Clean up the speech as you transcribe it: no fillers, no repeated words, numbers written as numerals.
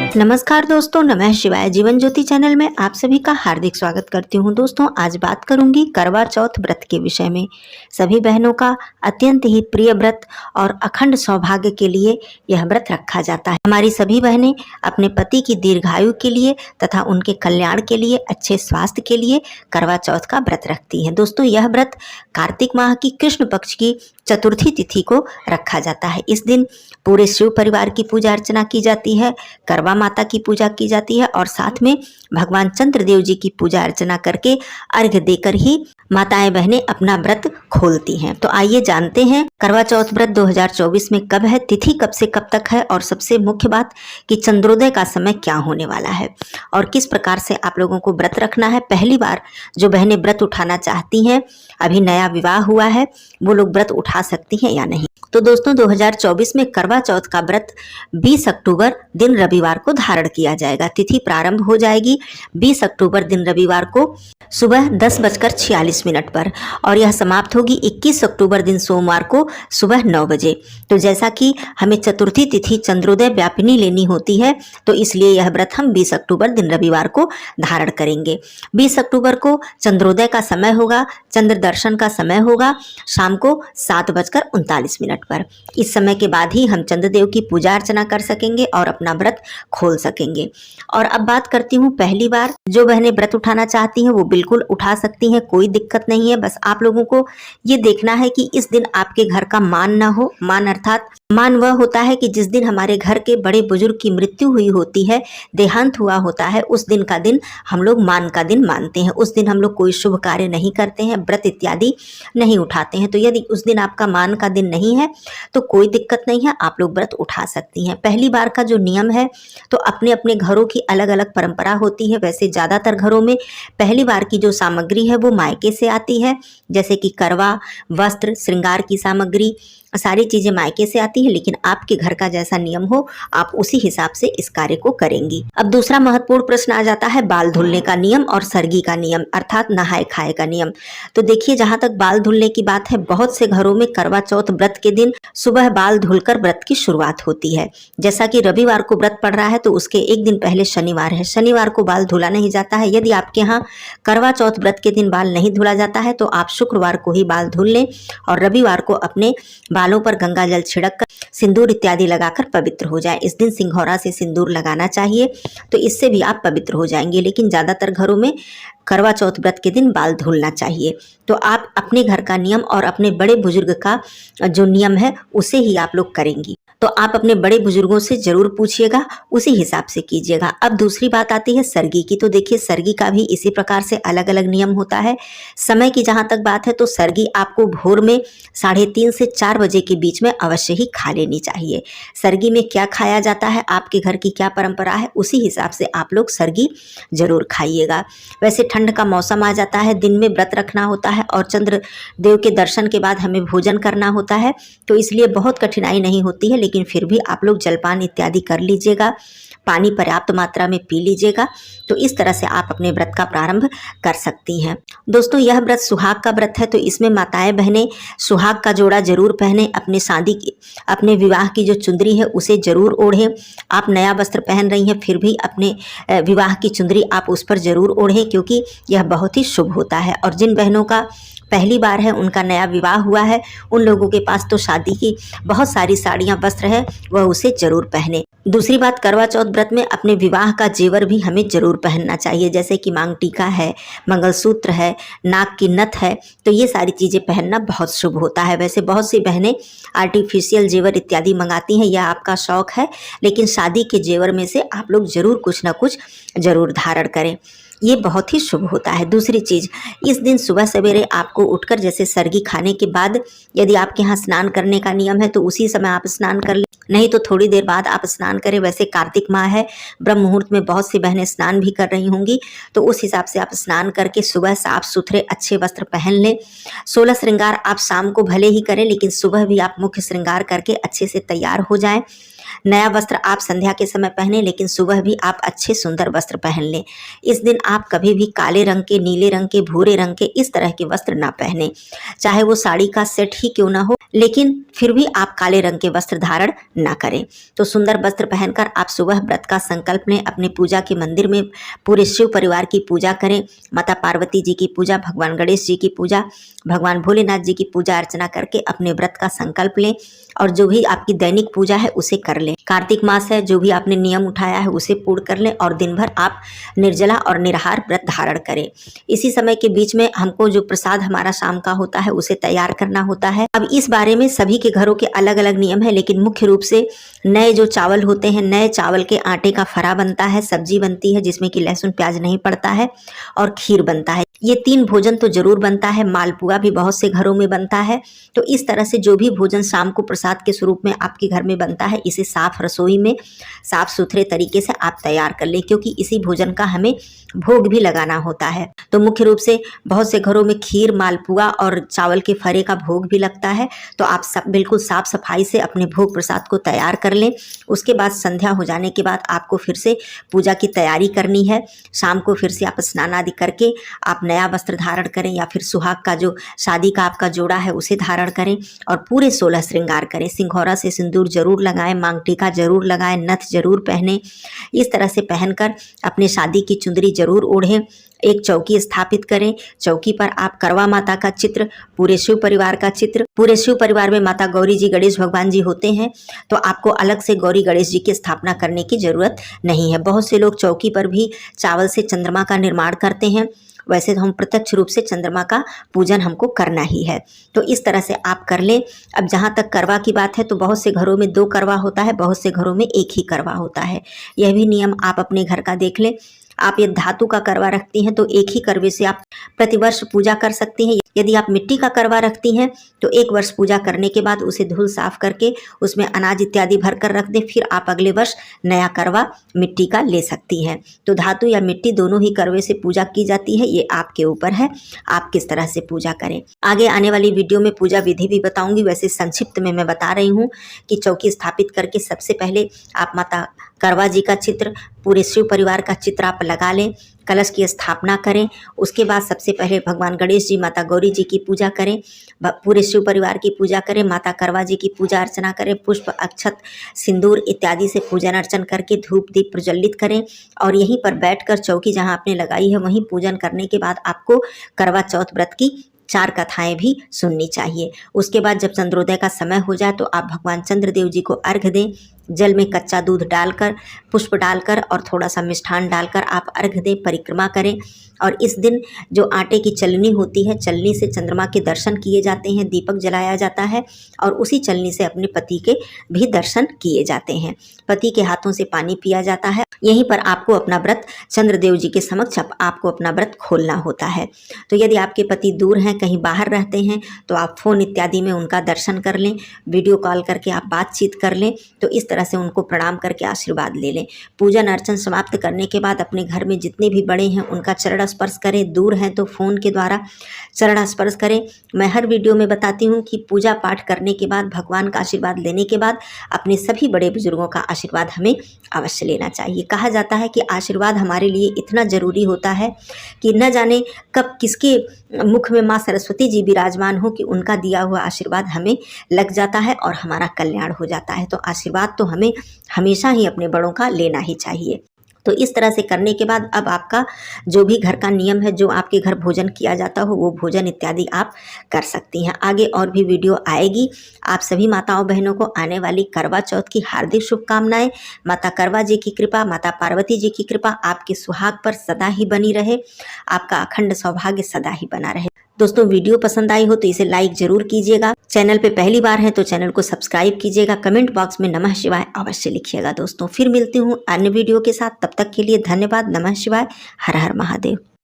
नमस्कार दोस्तों, नमः शिवाय। जीवन ज्योति चैनल में आप सभी का हार्दिक स्वागत करती हूँ। दोस्तों, आज बात करूंगी करवा चौथ व्रत के विषय में। सभी बहनों का अत्यंत ही प्रिय व्रत और अखंड सौभाग्य के लिए यह व्रत रखा जाता है। हमारी सभी बहनें अपने पति की दीर्घायु के लिए तथा उनके कल्याण के लिए, अच्छे स्वास्थ्य के लिए करवा चौथ का व्रत रखती हैं। दोस्तों, यह व्रत कार्तिक माह की कृष्ण पक्ष की चतुर्थी तिथि को रखा जाता है। इस दिन पूरे शिव परिवार की पूजा अर्चना की जाती है, करवा माता की पूजा की जाती है और साथ में भगवान चंद्रदेव जी की पूजा अर्चना करके अर्घ्य देकर ही माताएं बहनें अपना व्रत खोलती हैं। तो आइए जानते हैं करवा चौथ व्रत 2024 में कब है, तिथि कब से कब तक है और सबसे मुख्य बात कि चंद्रोदय का समय क्या होने वाला है और किस प्रकार से आप लोगों को व्रत रखना है। पहली बार जो बहनें व्रत उठाना चाहती हैं, अभी नया विवाह हुआ है, वो लोग व्रत उठा सकती हैं या नहीं। तो दोस्तों, 2024 में करवा चौथ का व्रत 20 अक्टूबर दिन रविवार को धारण किया जाएगा। तिथि प्रारंभ हो जाएगी 20 अक्टूबर दिन रविवार को सुबह 10:46 पर और यह समाप्त होगी 21 अक्टूबर दिन सोमवार को सुबह 9 बजे। तो जैसा कि हमें चतुर्थी तिथि चंद्रोदय व्यापिनी लेनी होती है, तो इसलिए यह व्रत हम 20 अक्टूबर दिन रविवार को धारण करेंगे। 20 अक्टूबर को चंद्रोदय का समय होगा, चंद्र दर्शन का समय होगा शाम को 7:39 पर। इस समय के बाद ही हम चंद्रदेव की पूजा अर्चना कर सकेंगे और अपना व्रत खोल सकेंगे। और अब बात करती हूँ, पहली बार जो बहनें व्रत उठाना चाहती हैं वो बिल्कुल उठा सकती हैं, कोई दिक्कत नहीं है। बस आप लोगों को ये देखना है कि इस दिन आपके घर का मान ना हो। मान अर्थात मान वह होता है कि जिस दिन हमारे घर के बड़े बुजुर्ग की मृत्यु हुई होती है, देहांत हुआ होता है, उस दिन का दिन हम लोग मान का दिन मानते हैं। उस दिन हम लोग कोई शुभ कार्य नहीं करते हैं, व्रत इत्यादि नहीं उठाते हैं। तो यदि उस दिन आपका मान का दिन नहीं है तो कोई दिक्कत नहीं है, आप लोग व्रत उठा सकती हैं। पहली बार का जो नियम है, तो अपने अपने घरों की अलग अलग परंपरा होती है। वैसे ज़्यादातर घरों में पहली बार की जो सामग्री है वो मायके से आती है, जैसे कि करवा, वस्त्र, श्रृंगार की सामग्री, सारी चीजें मायके से आती है। लेकिन आपके घर का जैसा नियम हो, आप उसी हिसाब से इस कार्य को करेंगी। अब दूसरा महत्वपूर्ण प्रश्न आ जाता है बाल धुलने का नियम और सरगी का नियम, अर्थात नहाए खाए का नियम। तो देखिए, जहां तक बाल धुलने की बात है, बहुत से घरों में करवा चौथ व्रत के दिन सुबह बाल धुलकर व्रत की शुरुआत होती है। जैसा कि रविवार को व्रत पड़ रहा है तो उसके एक दिन पहले शनिवार है, शनिवार को बाल धुला नहीं जाता है। यदि आपके यहाँ करवा चौथ व्रत के दिन बाल नहीं धुला जाता है तो आप शुक्रवार को ही बाल धुल लें और रविवार को अपने बालों पर गंगा जल छिड़क कर सिंदूर इत्यादि लगाकर पवित्र हो जाए। इस दिन सिंघौरा से सिंदूर लगाना चाहिए, तो इससे भी आप पवित्र हो जाएंगे। लेकिन ज़्यादातर घरों में करवा चौथ व्रत के दिन बाल धुलना चाहिए। तो आप अपने घर का नियम और अपने बड़े बुजुर्ग का जो नियम है उसे ही आप लोग करेंगी। तो आप अपने बड़े बुजुर्गों से जरूर पूछिएगा, उसी हिसाब से कीजिएगा। अब दूसरी बात आती है सरगी की। तो देखिए, सरगी का भी इसी प्रकार से अलग अलग नियम होता है। समय की जहाँ तक बात है तो सरगी आपको भोर में 3:30 से 4 बजे के बीच में अवश्य ही खा लेनी चाहिए। सरगी में क्या खाया जाता है, आपके घर की क्या परंपरा है, उसी हिसाब से आप लोग सरगी जरूर खाइएगा। वैसे ठंड का मौसम आ जाता है, दिन में व्रत रखना होता है और चंद्र देव के दर्शन के बाद हमें भोजन करना होता है, तो इसलिए बहुत कठिनाई नहीं होती है। लेकिन फिर भी आप लोग जलपान इत्यादि कर लीजिएगा, पानी पर्याप्त मात्रा में पी लीजिएगा। तो इस तरह से आप अपने व्रत का प्रारंभ कर सकती हैं। दोस्तों, यह व्रत सुहाग का व्रत है, तो इसमें माताएं बहनें सुहाग का जोड़ा जरूर पहने, अपने शादी की, अपने विवाह की जो चुंदरी है उसे जरूर ओढ़ें। आप नया वस्त्र पहन रही हैं, फिर भी अपने विवाह की चुंदरी आप उस पर जरूर ओढ़ें, क्योंकि यह बहुत ही शुभ होता है। और जिन बहनों का पहली बार है, उनका नया विवाह हुआ है, उन लोगों के पास तो शादी की बहुत सारी साड़ियाँ, वस्त्र है, वह उसे जरूर पहने। दूसरी बात, करवा चौथ व्रत में अपने विवाह का जेवर भी हमें जरूर पहनना चाहिए, जैसे कि मांग टीका है, मंगलसूत्र है, नाक की नथ है। तो ये सारी चीज़ें पहनना बहुत शुभ होता है। वैसे बहुत सी बहनें आर्टिफिशियल जेवर इत्यादि मंगाती हैं, यह आपका शौक है, लेकिन शादी के जेवर में से आप लोग जरूर कुछ ना कुछ जरूर धारण करें, ये बहुत ही शुभ होता है। दूसरी चीज़, इस दिन सुबह सवेरे आपको उठकर, जैसे सरगी खाने के बाद यदि आपके यहाँ स्नान करने का नियम है तो उसी समय आप स्नान कर लें, नहीं तो थोड़ी देर बाद आप स्नान करें। वैसे कार्तिक माह है, ब्रह्म मुहूर्त में बहुत सी बहनें स्नान भी कर रही होंगी, तो उस हिसाब से आप स्नान करके सुबह साफ सुथरे अच्छे वस्त्र पहन लें। 16 श्रृंगार आप शाम को भले ही करें, लेकिन सुबह भी आप मुख्य श्रृंगार करके अच्छे से तैयार हो जाएं। नया वस्त्र आप संध्या के समय पहने, लेकिन सुबह भी आप अच्छे सुंदर वस्त्र पहन लें। इस दिन आप कभी भी काले रंग के, नीले रंग के, भूरे रंग के इस तरह के वस्त्र ना पहने, चाहे वो साड़ी का सेट ही क्यों ना हो, लेकिन फिर भी आप काले रंग के वस्त्र धारण ना करें। तो सुंदर वस्त्र पहनकर आप सुबह व्रत का संकल्प लें, अपने पूजा के मंदिर में पूरे शिव परिवार की पूजा करें, माता पार्वती जी की पूजा, भगवान गणेश जी की पूजा, भगवान भोलेनाथ जी की पूजा अर्चना करके अपने व्रत का संकल्प लें और जो भी आपकी दैनिक पूजा है उसे कर लें। कार्तिक मास है, जो भी आपने नियम उठाया है उसे पूर्ण कर लें और दिन भर आप निर्जला और निराहार व्रत धारण करें। इसी समय के बीच में हमको जो प्रसाद हमारा शाम का होता है उसे तैयार करना होता है। अब इस बारे में सभी के घरों के अलग अलग नियम है, लेकिन मुख्य रूप से नए जो चावल होते हैं, नए चावल के आटे का फरा बनता है, सब्जी बनती है जिसमें कि लहसुन प्याज नहीं पड़ता है और खीर बनता है। ये 3 भोजन तो जरूर बनता है। मालपुआ भी बहुत से घरों में बनता है। तो इस तरह से जो भी भोजन शाम को प्रसाद के स्वरूप में आपके घर में बनता है, इसे साफ रसोई में साफ सुथरे तरीके से आप तैयार कर लें, क्योंकि इसी भोजन का हमें भोग भी लगाना होता है। तो मुख्य रूप से बहुत से घरों में खीर, मालपुआ और चावल के फरे का भोग भी लगता है। तो आप सब बिल्कुल साफ सफाई से अपने भोग प्रसाद को तैयार कर लें। उसके बाद संध्या हो जाने के बाद आपको फिर से पूजा की तैयारी करनी है। शाम को फिर से आप स्नान आदि करके आप नया वस्त्र धारण करें या फिर सुहाग का जो शादी का आपका जोड़ा है उसे धारण करें और पूरे 16 श्रृंगार करें। सिंघौरा से सिंदूर जरूर लगाएं, मांग टीका जरूर लगाएं, नथ जरूर पहने। इस तरह से पहनकर अपने शादी की चुंदरी जरूर ओढ़ें। एक चौकी स्थापित करें। चौकी पर आप करवा माता का चित्र, पूरे शिव परिवार का चित्र, पूरे शिव परिवार में माता गौरी जी, गणेश भगवान जी होते हैं, तो आपको अलग से गौरी गणेश जी की स्थापना करने की जरूरत नहीं है। बहुत से लोग चौकी पर भी चावल से चंद्रमा का निर्माण करते हैं। वैसे तो हम प्रत्यक्ष रूप से चंद्रमा का पूजन हमको करना ही है। तो इस तरह से आप कर लें। अब जहाँ तक करवा की बात है, तो बहुत से घरों में 2 करवा होता है, बहुत से घरों में 1 ही करवा होता है। यह भी नियम आप अपने घर का देख लें। आप ये धातु का करवा रखती हैं तो एक ही करवे से आप प्रतिवर्ष पूजा कर सकती हैं। यदि आप मिट्टी का करवा रखती हैं तो 1 वर्ष पूजा करने के बाद उसे धुल साफ करके उसमें अनाज इत्यादि भर कर रख दें, फिर आप अगले वर्ष नया करवा मिट्टी का ले सकती हैं। तो धातु या मिट्टी दोनों ही करवे से पूजा की जाती है। ये आपके ऊपर है, आप किस तरह से पूजा करें। आगे आने वाली वीडियो में पूजा विधि भी बताऊंगी। वैसे संक्षिप्त में मैं बता रही हूँ कि चौकी स्थापित करके सबसे पहले आप माता करवा जी का चित्र, पूरे शिव परिवार का चित्र आप लगा लें। कलश की स्थापना करें। उसके बाद सबसे पहले भगवान गणेश जी, माता गौरी जी की पूजा करें, पूरे शिव परिवार की पूजा करें, माता करवा जी की पूजा अर्चना करें, पुष्प, अक्षत, सिंदूर इत्यादि से पूजन अर्चन करके धूप दीप प्रज्वलित करें और यहीं पर बैठकर चौकी जहां आपने लगाई है वहीं पूजन करने के बाद आपको करवा चौथ व्रत की 4 कथाएं भी सुननी चाहिए। उसके बाद जब चंद्रोदय का समय हो जाए तो आप भगवान चंद्रदेव जी को अर्घ्य दें। जल में कच्चा दूध डालकर, पुष्प डालकर और थोड़ा सा मिष्ठान डालकर आप अर्घ्य दें, परिक्रमा करें। और इस दिन जो आटे की चलनी होती है, चलनी से चंद्रमा के दर्शन किए जाते हैं, दीपक जलाया जाता है और उसी चलनी से अपने पति के भी दर्शन किए जाते हैं। पति के हाथों से पानी पिया जाता है। यहीं पर आपको अपना व्रत चंद्रदेव जी के समक्ष आपको अपना व्रत खोलना होता है। तो यदि आपके पति दूर हैं, कहीं बाहर रहते हैं, तो आप फोन इत्यादि में उनका दर्शन कर लें, वीडियो कॉल करके आप बातचीत कर लें। तो इस तरह से उनको प्रणाम करके आशीर्वाद ले लें। पूजन अर्चन समाप्त करने के बाद अपने घर में जितने भी बड़े हैं उनका चरण स्पर्श करें। दूर हैं तो फोन के द्वारा चरण स्पर्श करें। मैं हर वीडियो में बताती हूँ कि पूजा पाठ करने के बाद, भगवान का आशीर्वाद लेने के बाद अपने सभी बड़े बुजुर्गों का आशीर्वाद हमें अवश्य लेना चाहिए। कहा जाता है कि आशीर्वाद हमारे लिए इतना जरूरी होता है कि न जाने कब किसके मुख में माँ सरस्वती जी विराजमान हो कि उनका दिया हुआ आशीर्वाद हमें लग जाता है और हमारा कल्याण हो जाता है। तो आशीर्वाद तो हमें हमेशा ही अपने बड़ों का लेना ही चाहिए। तो इस तरह से करने के बाद अब आपका जो भी घर का नियम है, जो आपके घर भोजन किया जाता हो, वो भोजन इत्यादि आप कर सकती हैं। आगे और भी वीडियो आएगी। आप सभी माताओं बहनों को आने वाली करवा चौथ की हार्दिक शुभकामनाएं। माता करवा जी की कृपा, माता पार्वती जी की कृपा आपके सुहाग पर सदा ही बनी रहे। आपका अखंड सौभाग्य सदा ही बना रहे। दोस्तों, वीडियो पसंद आई हो तो इसे लाइक जरूर कीजिएगा। चैनल पे पहली बार है तो चैनल को सब्सक्राइब कीजिएगा। कमेंट बॉक्स में नमः शिवाय अवश्य लिखिएगा। दोस्तों, फिर मिलती हूँ अन्य वीडियो के साथ। तब तक के लिए धन्यवाद। नमः शिवाय। हर हर महादेव।